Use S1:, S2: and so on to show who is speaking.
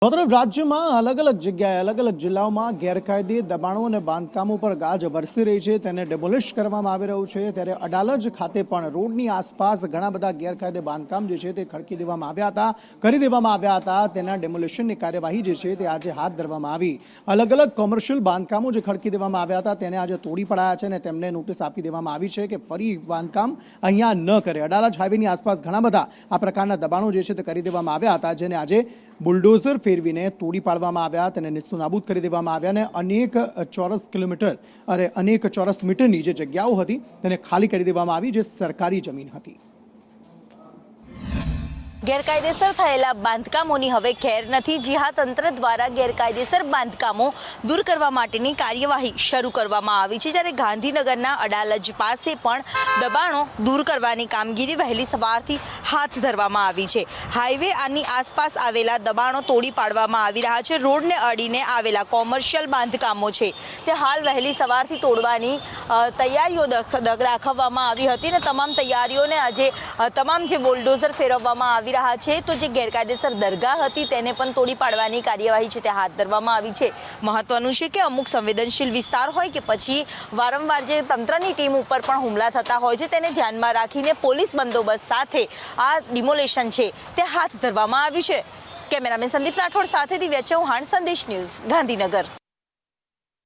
S1: તરફ રાજ્યમાં અલગ અલગ જગ્યાએ અલગ અલગ જિલ્લાઓમાં ગેરકાયદે દબાણો અને બાંધકામો પર ગાજ વરસી રહી છે, તેને ડેમોલિશ કરવામાં આવી રહ્યું છે। ત્યારે અડાલજ ખાતે પણ રોડની આસપાસ ઘણા બધા ગેરકાયદે બાંધકામ જે છે તે ખડકી દેવામાં આવ્યા હતા। તેના ડેમોલિશનની કાર્યવાહી જે છે તે આજે હાથ ધરવામાં આવી। અલગ અલગ કોમર્શિયલ બાંધકામો જે ખડકી દેવામાં આવ્યા હતા તેને આજે તોડી પડાયા છે અને તેમને નોટિસ આપી દેવામાં આવી છે કે ફરી બાંધકામ અહીંયા ન કરે। અડાલજ હાઈવેની આસપાસ ઘણા બધા આ પ્રકારના દબાણો જે છે તે કરી દેવામાં આવ્યા હતા, જેને આજે બુલડોઝર ફેરવીને તોડી પાડવામાં આવ્યા, તેને નિસ્તનાબૂદ કરી દેવામાં આવ્યા અને અનેક ચોરસ મીટરની જે જગ્યાઓ હતી તેને ખાલી કરી દેવામાં આવી, જે સરકારી જમીન હતી।
S2: ગેરકાયદેસર થયેલા બાંધકામોની હવે ખેર નથી। જી હા, તંત્ર દ્વારા ગેરકાયદેસર બાંધકામો દૂર કરવા માટેની કાર્યવાહી શરૂ કરવામાં આવી છે। જ્યારે ગાંધીનગરના અડાલજ પાસે પણ દબાણો દૂર કરવાની કામગીરી વહેલી સવારથી હાથ ધરવામાં આવી છે। હાઈવે આની આસપાસ આવેલા દબાણો તોડી પાડવામાં આવી રહ્યા છે। રોડને અડીને આવેલા કોમર્શિયલ બાંધકામો છે તે હાલ વહેલી સવારથી તોડવાની તૈયારીઓ દાખવવામાં આવી હતી અને તમામ તૈયારીઓને આજે તમામ જે બુલડોઝર ફેરવવામાં આવી રહ્યા છે, તો જે ગેરકાયદેસર દરગાહ હતી તેને પણ તોડી પાડવાની કાર્યવાહી છે તે હાથ ધરવામાં આવી છે। મહત્વનું છે કે અમુક સંવેદનશીલ વિસ્તાર હોય કે પછી વારંવાર જે તંત્રની ટીમ ઉપર પણ હુમલા થતા હોય છે, તેને ધ્યાનમાં રાખીને પોલીસ બંદોબસ્ત સાથે આ ડિમોલેશન છે તે હાથ ધરવામાં આવ્યું છે। કેમેરામેન સંદીપ રાઠોડ સાથે દિવ્યા ચૌહાણ, સંદેશ ન્યૂઝ, ગાંધીનગર।